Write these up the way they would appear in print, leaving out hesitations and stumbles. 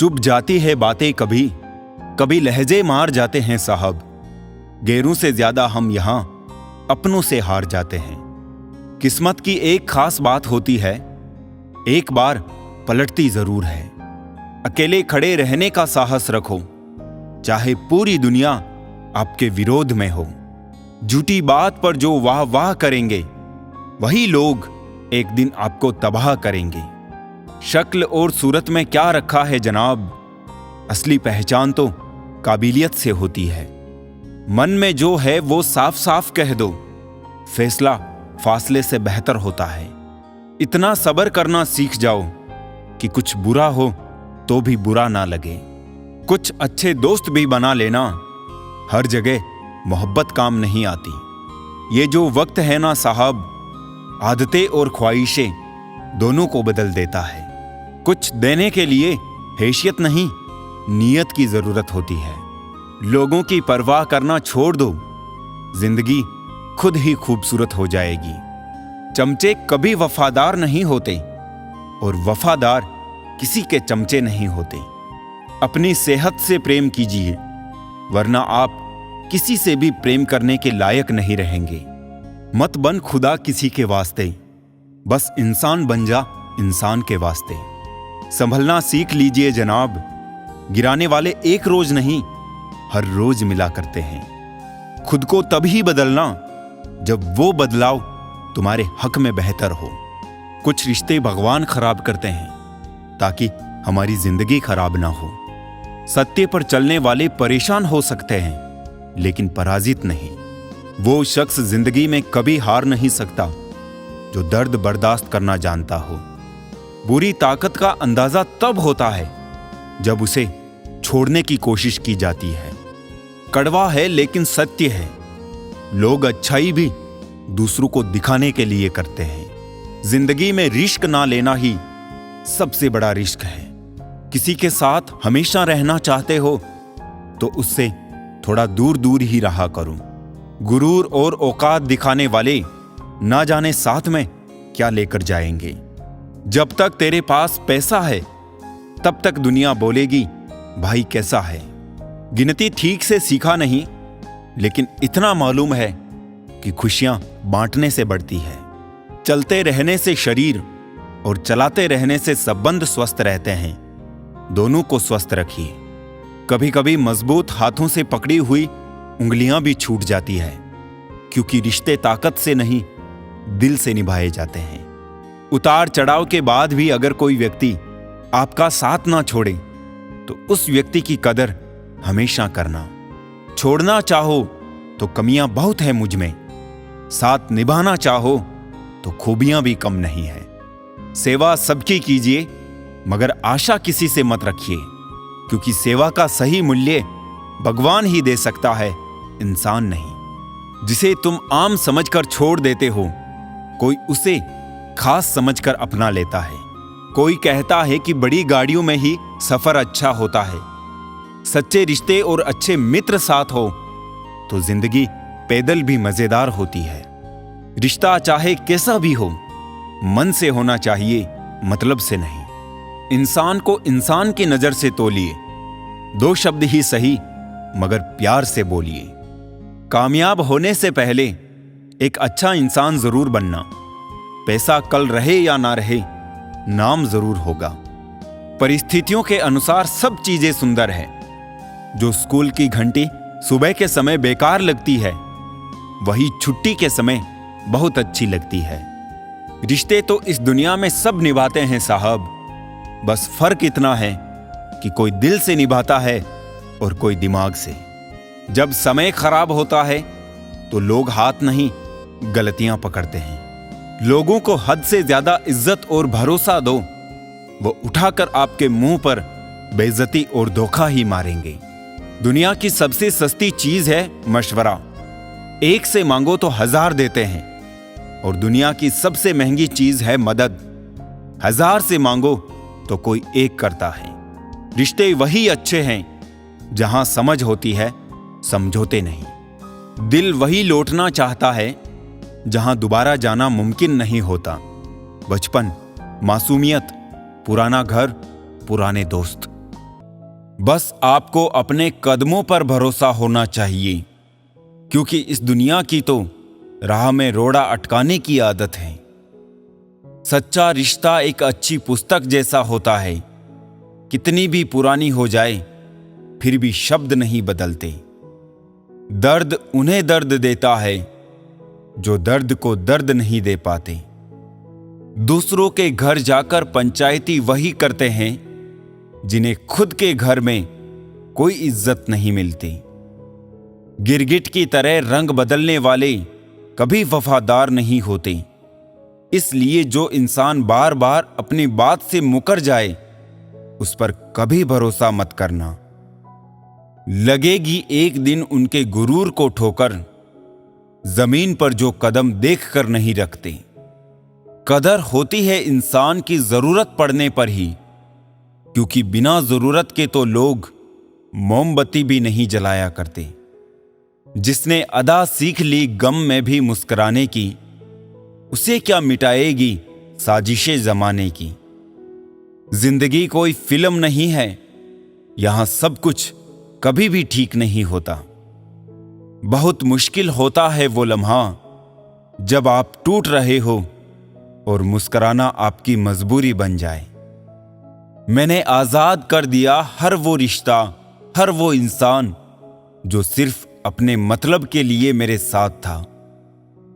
चुप जाती है बातें, कभी कभी लहजे मार जाते हैं साहब। गैरों से ज्यादा हम यहां अपनों से हार जाते हैं। किस्मत की एक खास बात होती है, एक बार पलटती जरूर है। अकेले खड़े रहने का साहस रखो, चाहे पूरी दुनिया आपके विरोध में हो। झूठी बात पर जो वाह वाह करेंगे, वही लोग एक दिन आपको तबाह करेंगे। शक्ल और सूरत में क्या रखा है जनाब, असली पहचान तो काबिलियत से होती है। मन में जो है वो साफ साफ कह दो, फैसला फासले से बेहतर होता है। इतना सब्र करना सीख जाओ कि कुछ बुरा हो तो भी बुरा ना लगे। कुछ अच्छे दोस्त भी बना लेना, हर जगह मोहब्बत काम नहीं आती। ये जो वक्त है ना साहब, आदतें और ख्वाहिशें दोनों को बदल देता है। कुछ देने के लिए हैसियत नहीं, नीयत की जरूरत होती है। लोगों की परवाह करना छोड़ दो, जिंदगी खुद ही खूबसूरत हो जाएगी। चमचे कभी वफादार नहीं होते और वफादार किसी के चमचे नहीं होते। अपनी सेहत से प्रेम कीजिए, वरना आप किसी से भी प्रेम करने के लायक नहीं रहेंगे। मत बन खुदा किसी के वास्ते, बस इंसान बन जा इंसान के वास्ते। संभलना सीख लीजिए जनाब, गिराने वाले एक रोज नहीं हर रोज मिला करते हैं। खुद को तभी बदलना जब वो बदलाव तुम्हारे हक में बेहतर हो। कुछ रिश्ते भगवान खराब करते हैं ताकि हमारी जिंदगी खराब ना हो। सत्य पर चलने वाले परेशान हो सकते हैं, लेकिन पराजित नहीं। वो शख्स जिंदगी में कभी हार नहीं सकता जो दर्द बर्दाश्त करना जानता हो। बुरी ताकत का अंदाजा तब होता है जब उसे छोड़ने की कोशिश की जाती है। कड़वा है लेकिन सत्य है, लोग अच्छाई भी दूसरों को दिखाने के लिए करते हैं। जिंदगी में रिस्क ना लेना ही सबसे बड़ा रिस्क है। किसी के साथ हमेशा रहना चाहते हो तो उससे थोड़ा दूर दूर ही रहा करो। गुरूर और औकात दिखाने वाले ना जाने साथ में क्या लेकर जाएंगे। जब तक तेरे पास पैसा है तब तक दुनिया बोलेगी भाई कैसा है। गिनती ठीक से सीखा नहीं, लेकिन इतना मालूम है कि खुशियां बांटने से बढ़ती है। चलते रहने से शरीर और चलाते रहने से संबंध स्वस्थ रहते हैं। दोनों को स्वस्थ रखिए। कभी कभी मजबूत हाथों से पकड़ी हुई उंगलियां भी छूट जाती है, क्योंकि रिश्ते ताकत से नहीं दिल से निभाए जाते हैं। उतार चढ़ाव के बाद भी अगर कोई व्यक्ति आपका साथ ना छोड़े तो उस व्यक्ति की कदर हमेशा करना। छोड़ना चाहो तो कमियां बहुत है मुझ में, साथ निभाना चाहो तो खूबियां भी कम नहीं है। सेवा सबकी कीजिए, मगर आशा किसी से मत रखिए, क्योंकि सेवा का सही मूल्य भगवान ही दे सकता है, इंसान नहीं। जिसे तुम आम समझकर छोड़ देते हो, कोई उसे खास समझकर अपना लेता है। कोई कहता है कि बड़ी गाड़ियों में ही सफर अच्छा होता है। सच्चे रिश्ते और अच्छे मित्र साथ हो तो जिंदगी पैदल भी मजेदार होती है। रिश्ता चाहे कैसा भी हो, मन से होना चाहिए, मतलब से नहीं। इंसान को इंसान की नजर से तोलिए। 2 शब्द ही सही, मगर प्यार से बोलिए। कामयाब होने से पहले एक अच्छा इंसान जरूर बनना। पैसा कल रहे या ना रहे, नाम जरूर होगा। परिस्थितियों के अनुसार सब चीजें सुंदर है। जो स्कूल की घंटी सुबह के समय बेकार लगती है, वही छुट्टी के समय बहुत अच्छी लगती है। रिश्ते तो इस दुनिया में सब निभाते हैं साहब, बस फर्क इतना है कि कोई दिल से निभाता है और कोई दिमाग से। जब समय खराब होता है तो लोग हाथ नहीं गलतियां पकड़ते हैं। लोगों को हद से ज्यादा इज्जत और भरोसा दो, वो उठाकर आपके मुंह पर बेइज्जती और धोखा ही मारेंगे। दुनिया की सबसे सस्ती चीज है मशवरा। एक से मांगो तो 1000 देते हैं, और दुनिया की सबसे महंगी चीज है मदद। 1000 से मांगो तो कोई एक करता है। रिश्ते वही अच्छे हैं जहां समझ होती है, समझौते नहीं। दिल वही लौटना चाहता है जहां दोबारा जाना मुमकिन नहीं होता। बचपन, मासूमियत, पुराना घर, पुराने दोस्त। बस आपको अपने कदमों पर भरोसा होना चाहिए, क्योंकि इस दुनिया की तो राह में रोड़ा अटकाने की आदत है। सच्चा रिश्ता एक अच्छी पुस्तक जैसा होता है, कितनी भी पुरानी हो जाए फिर भी शब्द नहीं बदलते। दर्द उन्हें दर्द देता है जो दर्द को दर्द नहीं दे पाते। दूसरों के घर जाकर पंचायती वही करते हैं जिन्हें खुद के घर में कोई इज्जत नहीं मिलती। गिरगिट की तरह रंग बदलने वाले कभी वफादार नहीं होते। इसलिए जो इंसान बार बार अपनी बात से मुकर जाए उस पर कभी भरोसा मत करना। लगेगी एक दिन उनके गुरूर को ठोकर, जमीन पर जो कदम देखकर नहीं रखते। कदर होती है इंसान की जरूरत पड़ने पर ही, क्योंकि बिना जरूरत के तो लोग मोमबत्ती भी नहीं जलाया करते। जिसने अदा सीख ली गम में भी मुस्कुराने की, उसे क्या मिटाएगी साजिशें जमाने की। जिंदगी कोई फिल्म नहीं है, यहां सब कुछ कभी भी ठीक नहीं होता। बहुत मुश्किल होता है वो लम्हा जब आप टूट रहे हो और मुस्कुराना आपकी मजबूरी बन जाए। मैंने आजाद कर दिया हर वो रिश्ता, हर वो इंसान जो सिर्फ अपने मतलब के लिए मेरे साथ था।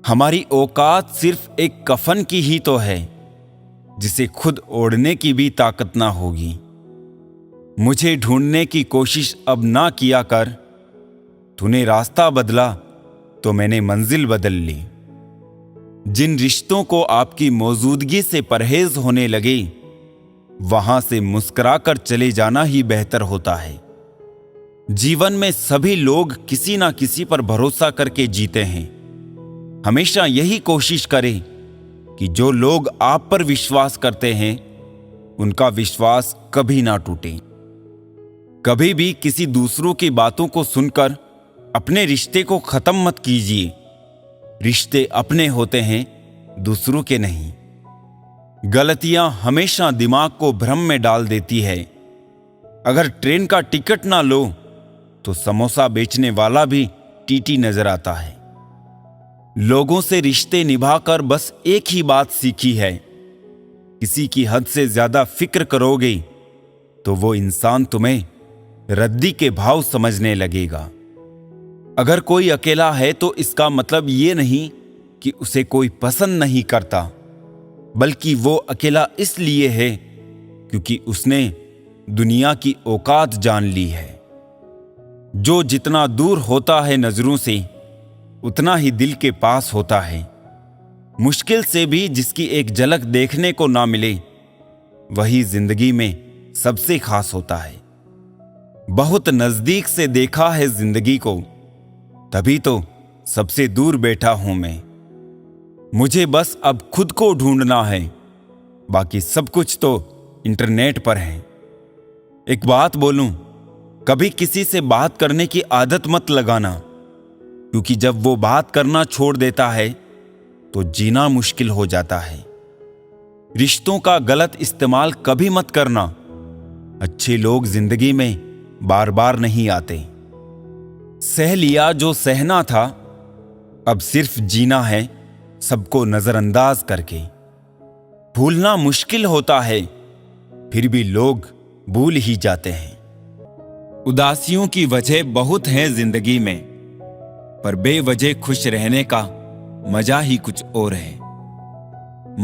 हमारी औकात सिर्फ एक कफन की ही तो है, जिसे खुद ओढ़ने की भी ताकत ना होगी। मुझे ढूंढने की कोशिश अब ना किया कर, तूने रास्ता बदला तो मैंने मंजिल बदल ली। जिन रिश्तों को आपकी मौजूदगी से परहेज होने लगे, वहां से मुस्कुराकर चले जाना ही बेहतर होता है। जीवन में सभी लोग किसी ना किसी पर भरोसा करके जीते हैं। हमेशा यही कोशिश करें कि जो लोग आप पर विश्वास करते हैं उनका विश्वास कभी ना टूटे। कभी भी किसी दूसरों की बातों को सुनकर अपने रिश्ते को खत्म मत कीजिए। रिश्ते अपने होते हैं, दूसरों के नहीं। गलतियां हमेशा दिमाग को भ्रम में डाल देती है। अगर ट्रेन का टिकट ना लो तो समोसा बेचने वाला भी टीटी नजर आता है। लोगों से रिश्ते निभाकर बस एक ही बात सीखी है, किसी की हद से ज्यादा फिक्र करोगे तो वो इंसान तुम्हें रद्दी के भाव समझने लगेगा। अगर कोई अकेला है तो इसका मतलब ये नहीं कि उसे कोई पसंद नहीं करता, बल्कि वो अकेला इसलिए है क्योंकि उसने दुनिया की औकात जान ली है। जो जितना दूर होता है नजरों से, उतना ही दिल के पास होता है। मुश्किल से भी जिसकी एक झलक देखने को ना मिले, वही जिंदगी में सबसे खास होता है। बहुत नजदीक से देखा है जिंदगी को, तभी तो सबसे दूर बैठा हूं मैं। मुझे बस अब खुद को ढूंढना है, बाकी सब कुछ तो इंटरनेट पर है। एक बात बोलूं, कभी किसी से बात करने की आदत मत लगाना, क्योंकि जब वो बात करना छोड़ देता है तो जीना मुश्किल हो जाता है। रिश्तों का गलत इस्तेमाल कभी मत करना। अच्छे लोग जिंदगी में बार बार नहीं आते। सह लिया जो सहना था, अब सिर्फ जीना है सबको नजरअंदाज करके। भूलना मुश्किल होता है, फिर भी लोग भूल ही जाते हैं। उदासियों की वजह बहुत है जिंदगी में, पर बेवजह खुश रहने का मजा ही कुछ और है।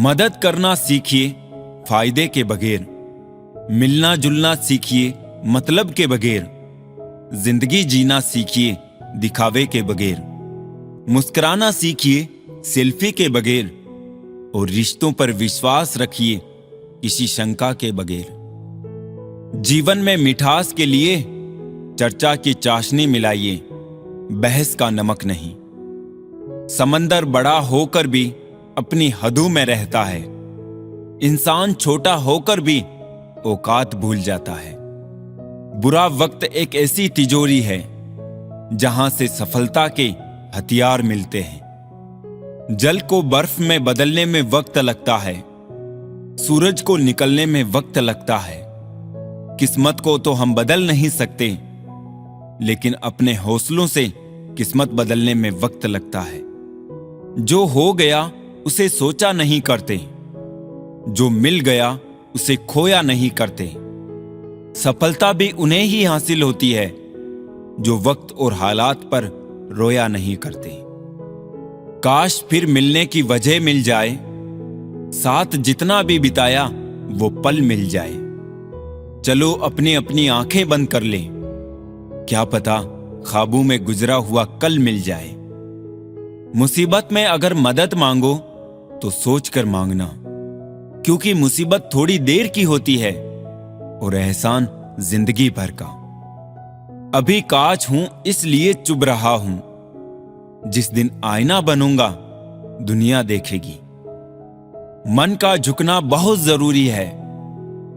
मदद करना सीखिए फायदे के बगैर, मिलना जुलना सीखिए मतलब के बगैर, जिंदगी जीना सीखिए दिखावे के बगैर, मुस्कुराना सीखिए सेल्फी के बगैर, और रिश्तों पर विश्वास रखिए किसी शंका के बगैर। जीवन में मिठास के लिए चर्चा की चाशनी मिलाइए, बहस का नमक नहीं। समंदर बड़ा होकर भी अपनी हदों में रहता है। इंसान छोटा होकर भी औकात भूल जाता है। बुरा वक्त एक ऐसी तिजोरी है जहां से सफलता के हथियार मिलते हैं। जल को बर्फ में बदलने में वक्त लगता है, सूरज को निकलने में वक्त लगता है। किस्मत को तो हम बदल नहीं सकते, लेकिन अपने हौसलों से किस्मत बदलने में वक्त लगता है। जो हो गया उसे सोचा नहीं करते, जो मिल गया उसे खोया नहीं करते। सफलता भी उन्हें ही हासिल होती है जो वक्त और हालात पर रोया नहीं करते। काश फिर मिलने की वजह मिल जाए, साथ जितना भी बिताया वो पल मिल जाए। चलो अपनी अपनी आंखें बंद कर लें, क्या पता ख्वाबों में गुजरा हुआ कल मिल जाए। मुसीबत में अगर मदद मांगो तो सोच कर मांगना, क्योंकि मुसीबत थोड़ी देर की होती है और एहसान जिंदगी भर का। अभी कांच हूं इसलिए चुभ रहा हूं, जिस दिन आईना बनूंगा दुनिया देखेगी। मन का झुकना बहुत जरूरी है,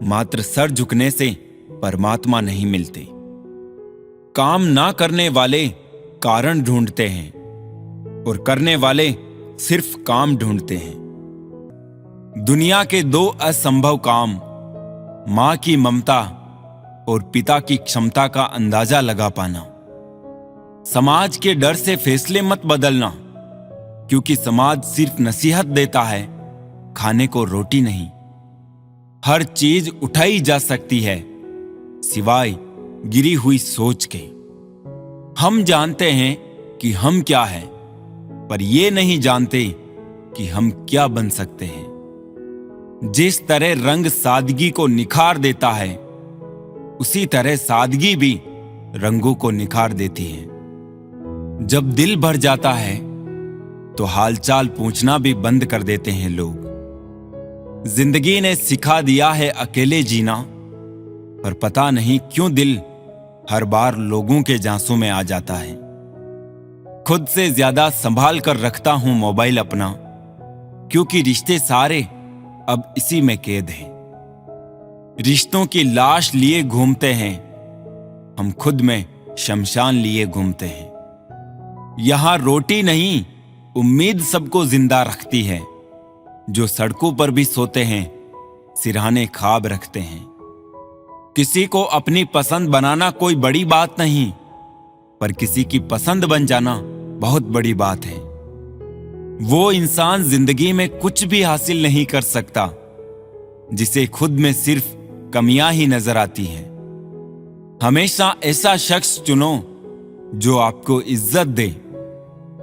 मात्र सर झुकने से परमात्मा नहीं मिलते। काम ना करने वाले कारण ढूंढते हैं और करने वाले सिर्फ काम ढूंढते हैं। दुनिया के दो असंभव काम, मां की ममता और पिता की क्षमता का अंदाजा लगा पाना। समाज के डर से फैसले मत बदलना, क्योंकि समाज सिर्फ नसीहत देता है, खाने को रोटी नहीं। हर चीज उठाई जा सकती है सिवाय गिरी हुई सोच के। हम जानते हैं कि हम क्या है, पर ये नहीं जानते कि हम क्या बन सकते हैं। जिस तरह रंग सादगी को निखार देता है, उसी तरह सादगी भी रंगों को निखार देती है। जब दिल भर जाता है तो हालचाल पूछना भी बंद कर देते हैं लोग। जिंदगी ने सिखा दिया है अकेले जीना, पर पता नहीं क्यों दिल हर बार लोगों के जांसों में आ जाता है। खुद से ज्यादा संभाल कर रखता हूं मोबाइल अपना, क्योंकि रिश्ते सारे अब इसी में कैद हैं। रिश्तों की लाश लिए घूमते हैं, हम खुद में शमशान लिए घूमते हैं। यहां रोटी नहीं उम्मीद सबको जिंदा रखती है। जो सड़कों पर भी सोते हैं सिरहाने ख्वाब रखते हैं। किसी को अपनी पसंद बनाना कोई बड़ी बात नहीं, पर किसी की पसंद बन जाना बहुत बड़ी बात है। वो इंसान जिंदगी में कुछ भी हासिल नहीं कर सकता जिसे खुद में सिर्फ कमियां ही नजर आती हैं। हमेशा ऐसा शख्स चुनो जो आपको इज्जत दे,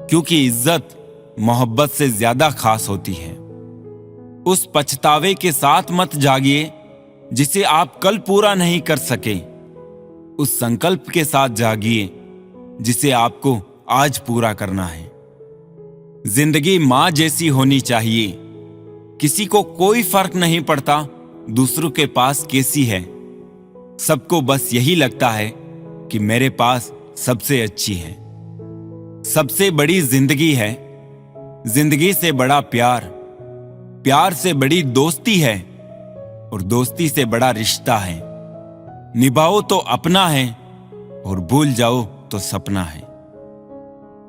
क्योंकि इज्जत मोहब्बत से ज्यादा खास होती है। उस पछतावे के साथ मत जागिए जिसे आप कल पूरा नहीं कर सके। उस संकल्प के साथ जागिए जिसे आपको आज पूरा करना है। जिंदगी मां जैसी होनी चाहिए। किसी को कोई फर्क नहीं पड़ता दूसरों के पास कैसी है। सबको बस यही लगता है कि मेरे पास सबसे अच्छी है। सबसे बड़ी जिंदगी है, जिंदगी से बड़ा प्यार, प्यार से बड़ी दोस्ती है और दोस्ती से बड़ा रिश्ता है। निभाओ तो अपना है और भूल जाओ तो सपना है।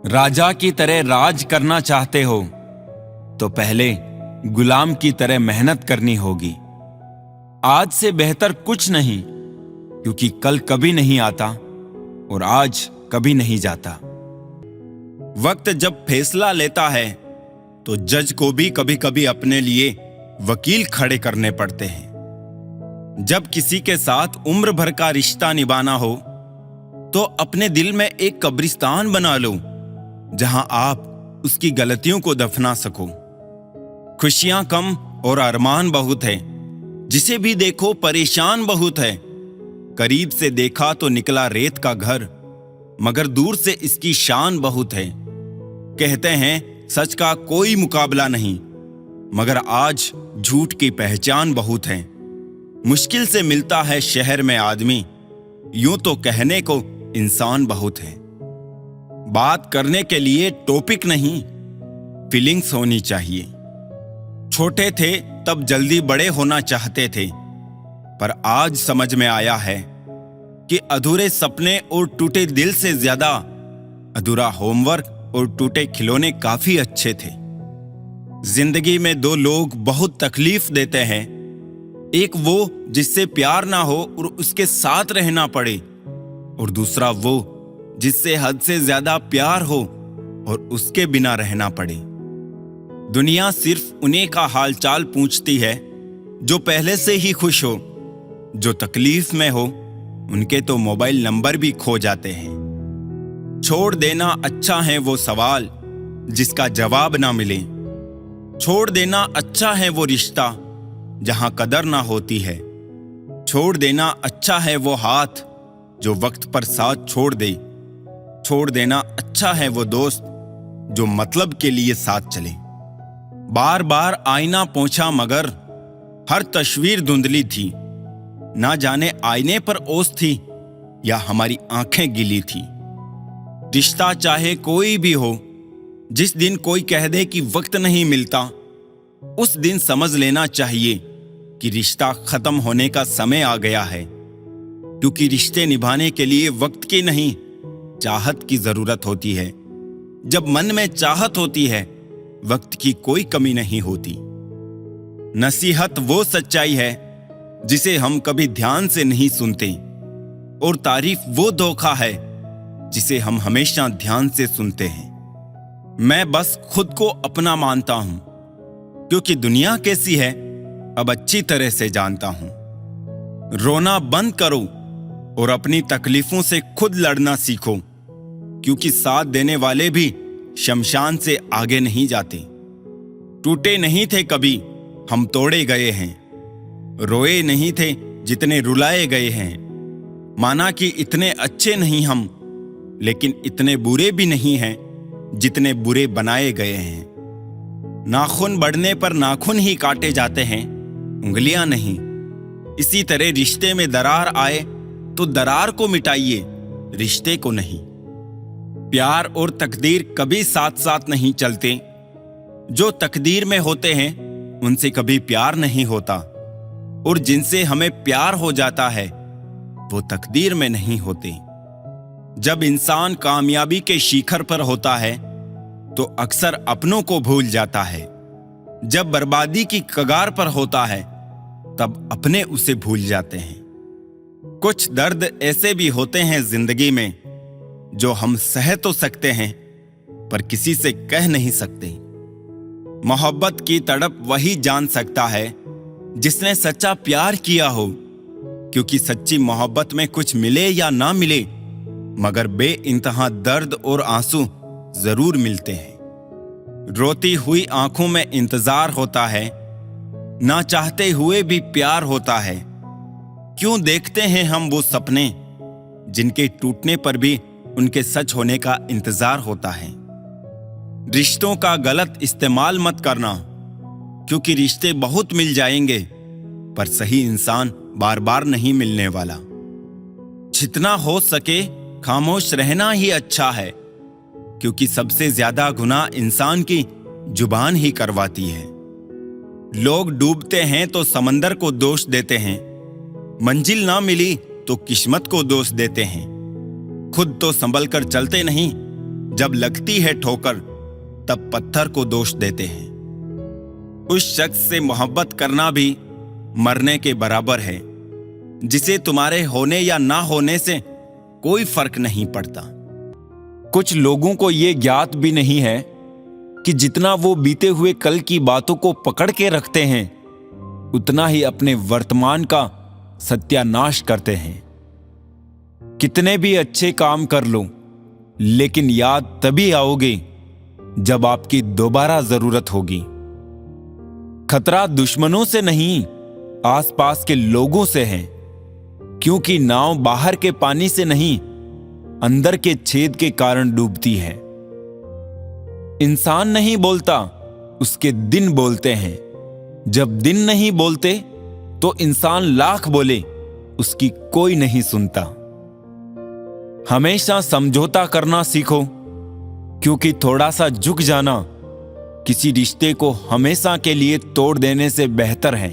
राजा की तरह राज करना चाहते हो तो पहले गुलाम की तरह मेहनत करनी होगी। आज से बेहतर कुछ नहीं, क्योंकि कल कभी नहीं आता और आज कभी नहीं जाता। वक्त जब फैसला लेता है तो जज को भी कभी कभी अपने लिए वकील खड़े करने पड़ते हैं। जब किसी के साथ उम्र भर का रिश्ता निभाना हो तो अपने दिल में एक कब्रिस्तान बना लो, जहां आप उसकी गलतियों को दफना सको। खुशियां कम और अरमान बहुत है, जिसे भी देखो परेशान बहुत है। करीब से देखा तो निकला रेत का घर, मगर दूर से इसकी शान बहुत है। कहते हैं सच का कोई मुकाबला नहीं, मगर आज झूठ की पहचान बहुत है। मुश्किल से मिलता है शहर में आदमी, यूं तो कहने को इंसान बहुत है। बात करने के लिए टॉपिक नहीं, फीलिंग्स होनी चाहिए। छोटे थे तब जल्दी बड़े होना चाहते थे, पर आज समझ में आया है कि अधूरे सपने और टूटे दिल से ज्यादा अधूरा होमवर्क और टूटे खिलौने काफी अच्छे थे। जिंदगी में दो लोग बहुत तकलीफ देते हैं, एक वो जिससे प्यार ना हो और उसके साथ रहना पड़े, और दूसरा वो जिससे हद से ज्यादा प्यार हो और उसके बिना रहना पड़े। दुनिया सिर्फ उन्हीं का हालचाल पूछती है जो पहले से ही खुश हो। जो तकलीफ में हो उनके तो मोबाइल नंबर भी खो जाते हैं। छोड़ देना अच्छा है वो सवाल जिसका जवाब ना मिले। छोड़ देना अच्छा है वो रिश्ता जहां कदर ना होती है। छोड़ देना अच्छा है वो हाथ जो वक्त पर साथ छोड़ दे। छोड़ देना अच्छा है वो दोस्त जो मतलब के लिए साथ चले। बार बार आईना पोंछा मगर हर तस्वीर धुंधली थी। ना जाने आईने पर ओस थी या हमारी आंखें गीली थी। रिश्ता चाहे कोई भी हो, जिस दिन कोई कह दे कि वक्त नहीं मिलता, उस दिन समझ लेना चाहिए कि रिश्ता खत्म होने का समय आ गया है। क्योंकि रिश्ते निभाने के लिए वक्त की नहीं, चाहत की जरूरत होती है। जब मन में चाहत होती है, वक्त की कोई कमी नहीं होती। नसीहत वो सच्चाई है जिसे हम कभी ध्यान से नहीं सुनते, और तारीफ वो धोखा है जिसे हम हमेशा ध्यान से सुनते हैं। मैं बस खुद को अपना मानता हूं, क्योंकि दुनिया कैसी है अब अच्छी तरह से जानता हूं। रोना बंद करो और अपनी तकलीफों से खुद लड़ना सीखो, क्योंकि साथ देने वाले भी शमशान से आगे नहीं जाते। टूटे नहीं थे कभी, हम तोड़े गए हैं। रोए नहीं थे जितने रुलाए गए हैं। माना कि इतने अच्छे नहीं हम, लेकिन इतने बुरे भी नहीं हैं जितने बुरे बनाए गए हैं। नाखून बढ़ने पर नाखून ही काटे जाते हैं, उंगलियां नहीं। इसी तरह रिश्ते में दरार आए तो दरार को मिटाइए, रिश्ते को नहीं। प्यार और तकदीर कभी साथ साथ नहीं चलते। जो तकदीर में होते हैं उनसे कभी प्यार नहीं होता, और जिनसे हमें प्यार हो जाता है वो तकदीर में नहीं होते। जब इंसान कामयाबी के शिखर पर होता है तो अक्सर अपनों को भूल जाता है। जब बर्बादी की कगार पर होता है तब अपने उसे भूल जाते हैं। कुछ दर्द ऐसे भी होते हैं जिंदगी में जो हम सह तो सकते हैं पर किसी से कह नहीं सकते। मोहब्बत की तड़प वही जान सकता है जिसने सच्चा प्यार किया हो, क्योंकि सच्ची मोहब्बत में कुछ मिले या ना मिले, मगर बेइंतहा दर्द और आंसू जरूर मिलते हैं। रोती हुई आंखों में इंतजार होता है, ना चाहते हुए भी प्यार होता है। क्यों देखते हैं हम वो सपने जिनके टूटने पर भी उनके सच होने का इंतजार होता है। रिश्तों का गलत इस्तेमाल मत करना, क्योंकि रिश्ते बहुत मिल जाएंगे पर सही इंसान बार बार नहीं मिलने वाला। जितना हो सके खामोश रहना ही अच्छा है, क्योंकि सबसे ज्यादा गुनाह इंसान की जुबान ही करवाती है। लोग डूबते हैं तो समंदर को दोष देते हैं, मंजिल ना मिली तो किस्मत को दोष देते हैं। खुद तो संभल कर चलते नहीं, जब लगती है ठोकर तब पत्थर को दोष देते हैं। उस शख्स से मोहब्बत करना भी मरने के बराबर है, जिसे तुम्हारे होने या ना होने से कोई फर्क नहीं पड़ता। कुछ लोगों को यह ज्ञात भी नहीं है कि जितना वो बीते हुए कल की बातों को पकड़ के रखते हैं, उतना ही अपने वर्तमान का सत्यानाश करते हैं। कितने भी अच्छे काम कर लो, लेकिन याद तभी आओगे जब आपकी दोबारा जरूरत होगी। खतरा दुश्मनों से नहीं, आसपास के लोगों से है, क्योंकि नाव बाहर के पानी से नहीं, अंदर के छेद के कारण डूबती है। इंसान नहीं बोलता, उसके दिन बोलते हैं। जब दिन नहीं बोलते तो इंसान लाख बोले, उसकी कोई नहीं सुनता। हमेशा समझौता करना सीखो, क्योंकि थोड़ा सा झुक जाना किसी रिश्ते को हमेशा के लिए तोड़ देने से बेहतर है।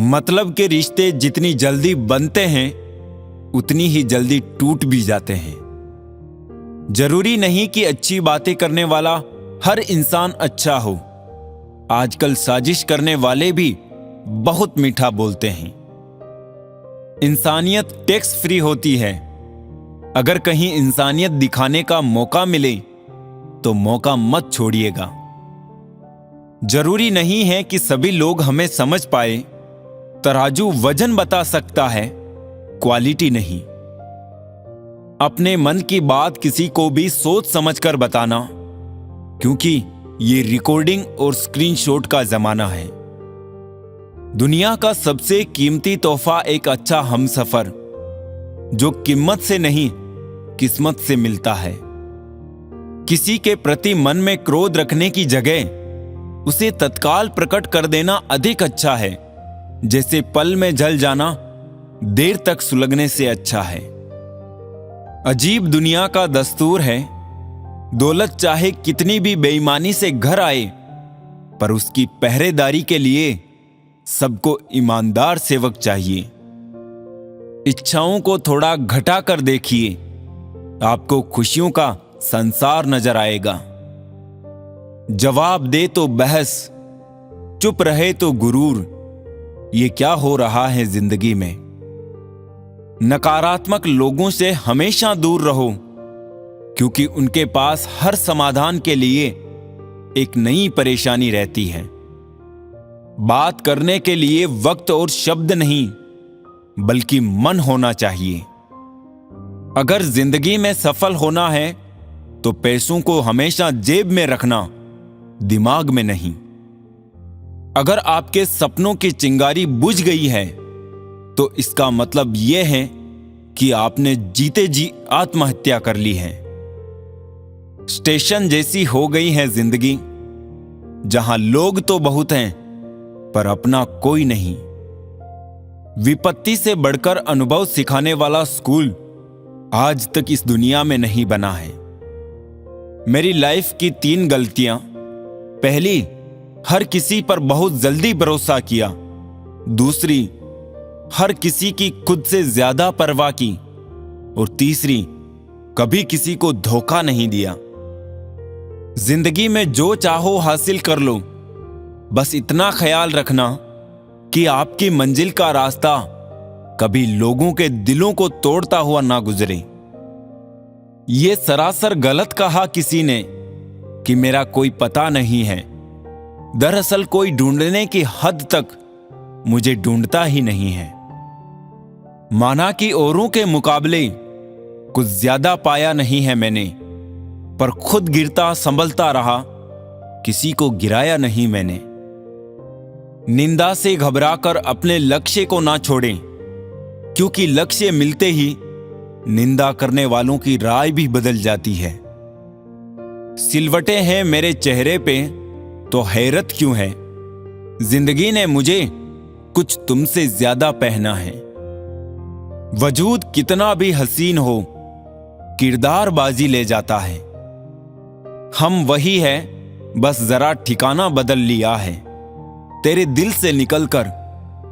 मतलब के रिश्ते जितनी जल्दी बनते हैं उतनी ही जल्दी टूट भी जाते हैं। जरूरी नहीं कि अच्छी बातें करने वाला हर इंसान अच्छा हो। आजकल साजिश करने वाले भी बहुत मीठा बोलते हैं। इंसानियत टैक्स फ्री होती है। अगर कहीं इंसानियत दिखाने का मौका मिले तो मौका मत छोड़िएगा। जरूरी नहीं है कि सभी लोग हमें समझ पाए। तराजू वजन बता सकता है, क्वालिटी नहीं। अपने मन की बात किसी को भी सोच समझकर बताना, क्योंकि ये रिकॉर्डिंग और स्क्रीनशॉट का जमाना है। दुनिया का सबसे कीमती तोहफा एक अच्छा हमसफर, जो कीमत से नहीं किस्मत से मिलता है। किसी के प्रति मन में क्रोध रखने की जगह उसे तत्काल प्रकट कर देना अधिक अच्छा है। जैसे पल में जल जाना देर तक सुलगने से अच्छा है। अजीब दुनिया का दस्तूर है, दौलत चाहे कितनी भी बेईमानी से घर आए, पर उसकी पहरेदारी के लिए सबको ईमानदार सेवक चाहिए। इच्छाओं को थोड़ा घटा कर देखिए, आपको खुशियों का संसार नजर आएगा। जवाब दे तो बहस, चुप रहे तो गुरूर। ये क्या हो रहा है जिंदगी में। नकारात्मक लोगों से हमेशा दूर रहो, क्योंकि उनके पास हर समाधान के लिए एक नई परेशानी रहती है। बात करने के लिए वक्त और शब्द नहीं, बल्कि मन होना चाहिए। अगर जिंदगी में सफल होना है तो पैसों को हमेशा जेब में रखना, दिमाग में नहीं। अगर आपके सपनों की चिंगारी बुझ गई है तो इसका मतलब यह है कि आपने जीते जी आत्महत्या कर ली है। स्टेशन जैसी हो गई है जिंदगी, जहां लोग तो बहुत हैं पर अपना कोई नहीं। विपत्ति से बढ़कर अनुभव सिखाने वाला स्कूल आज तक इस दुनिया में नहीं बना है। मेरी लाइफ की 3 गलतियां। पहली, हर किसी पर बहुत जल्दी भरोसा किया। दूसरी, हर किसी की खुद से ज्यादा परवाह की। और तीसरी, कभी किसी को धोखा नहीं दिया। जिंदगी में जो चाहो हासिल कर लो, बस इतना ख्याल रखना कि आपकी मंजिल का रास्ता कभी लोगों के दिलों को तोड़ता हुआ ना गुजरे। यह सरासर गलत कहा किसी ने कि मेरा कोई पता नहीं है। दरअसल कोई ढूंढने की हद तक मुझे ढूंढता ही नहीं है। माना कि औरों के मुकाबले कुछ ज्यादा पाया नहीं है मैंने, पर खुद गिरता संभलता रहा, किसी को गिराया नहीं मैंने। निंदा से घबराकर अपने लक्ष्य को ना छोड़ें, क्योंकि लक्ष्य मिलते ही निंदा करने वालों की राय भी बदल जाती है। सिलवटें हैं मेरे चेहरे पे तो हैरत क्यों है, जिंदगी ने मुझे कुछ तुमसे ज्यादा पहना है। वजूद कितना भी हसीन हो, किरदार बाजी ले जाता है। हम वही है, बस जरा ठिकाना बदल लिया है। तेरे दिल से निकलकर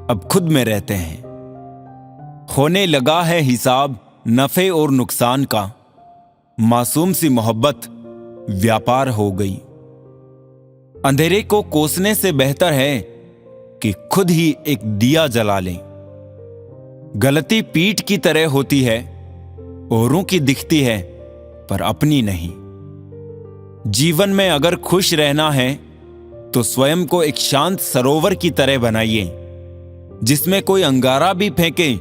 अब खुद में रहते हैं। होने लगा है हिसाब नफे और नुकसान का, मासूम सी मोहब्बत व्यापार हो गई। अंधेरे को कोसने से बेहतर है कि खुद ही एक दिया जला लें। गलती पीठ की तरह होती है, औरों की दिखती है पर अपनी नहीं। जीवन में अगर खुश रहना है तो स्वयं को एक शांत सरोवर की तरह बनाइए, जिसमें कोई अंगारा भी फेंके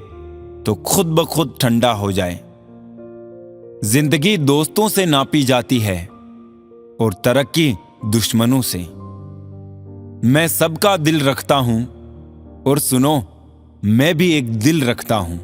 तो खुद ब खुद ठंडा हो जाए। जिंदगी दोस्तों से नापी जाती है और तरक्की दुश्मनों से। मैं सबका दिल रखता हूं, और सुनो, मैं भी एक दिल रखता हूं।